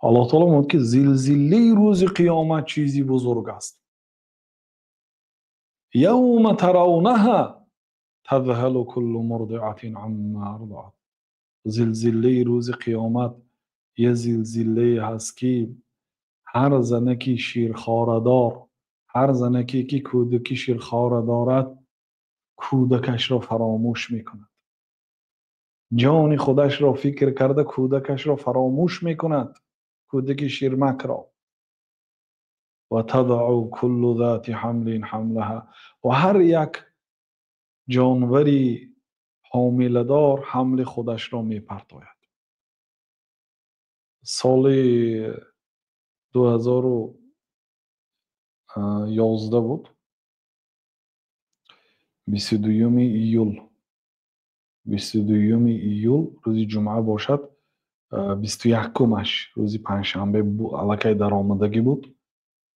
الله تعالی میگه که زلزله روز قیامت چیزی بزرگ است. یوم ترونها تذهل كل مرضعة عما ارضعت. زلزله روز قیامت یه زلزله هست که هر زنکی شیرخواره، هر زنکی که کودکی شیرخواره دارد کودکش را فراموش میکند. جان خودش را فکر کرده کودکش را فراموش میکند، کودک شیرمک را. و تضع كل ذات حمل حملها. و هر یک جانوری حامل دار حمل خودش را میپرتاید. سال 2011 بود، 22 ایول، 22 ایول روزی جمعه باشد، 21مش روزی پنجشنبه الکی در آمدگی بود.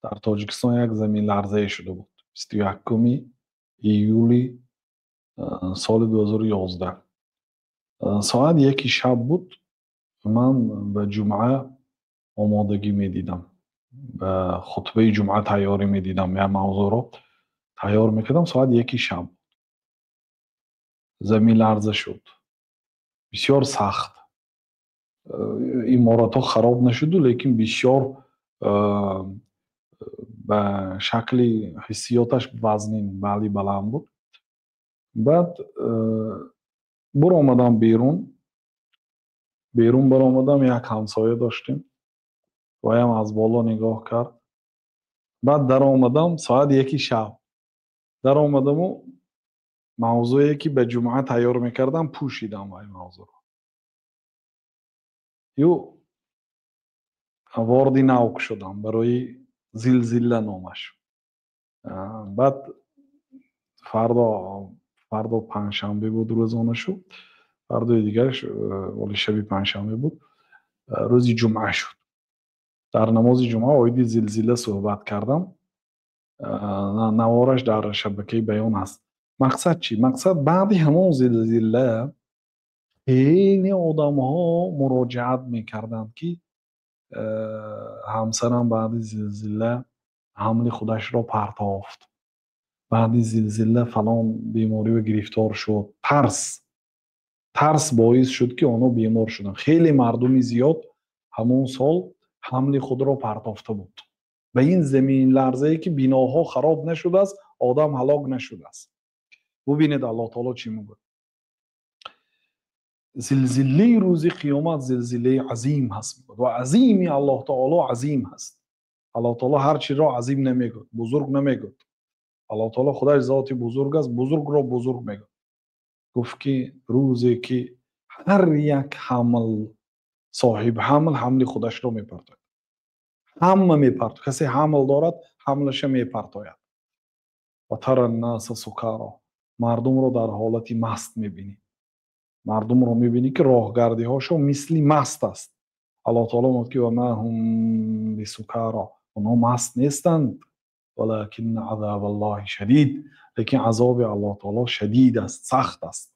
در تاجیکستان یک زمین لرزه شده بود 21 ایولی سال 2011. ساعت 1 شب بود. من به جمعه آمادگی میدیدم، به خطبه جمعه تیاری میدیدم، یا موضوع رو تیار میکردم. ساعت 1 شب زمین لرزه شد، بسیار سخت. امارات ها خراب نشد لیکن بسیار به شکل حسیاتش وزنین بلی بلند بود. بعد برو آمدم بیرون برو آمدم. یک همسایه داشتیم و هم از بالا نگاه کرد. بعد در آمدم ساعت 1 شب در آمدم و موضوعی که به جمعه تیار میکردم پوشیدم و این موضوع یو وارد نوک شدم برای زلزله نامش. بعد فردا پنجشنبه بود روزانه شد، فردا دیگرش ولی شب پنجشنبه بود، روزی جمعه شد. در نماز جمعه آیدی زلزله صحبت کردم، نوارش در شبکه بیان است. مقصد چی؟ مقصد بعدی همون زلزله خیلی آدم ها مراجعت میکردند که همسرم بعد زلزله حمل خودش را پرتافت، بعد زلزله فلان بیماری و گرفتار شد. ترس باعث شد که آنها بیمار شدن. خیلی مردم زیاد همون سال حمل خود را پرتافته بود. به این زمین لرزه ای که بناها خراب نشده است، آدم هلاک نشده است. ببینید الله تعالی چی میگه. زلزله روز قیامت زلزله عظیم هست و عظیمی الله تعالی عظیم هست. الله تعالی هر چی را عظیم نمیگه، بزرگ نمیگه. الله تعالی خودش ذات بزرگ است، بزرگ را بزرگ میگه. گفت که روزی که هر یک صاحب حمل خودش را میپرتاید. همه میپرتاید. کسی حمل دارد حملش میپرتاید. و تر الناس سکارا. مردم را در حالت مست میبینی. مردم را میبینی که راهگردی هاشو مثل مست است. الله تعالی میگه که و ما هم بسکارا، اونها مست نیستند، ولكن عذاب الله شدید، لیکن عذاب الله تعالی شدید است، سخت است.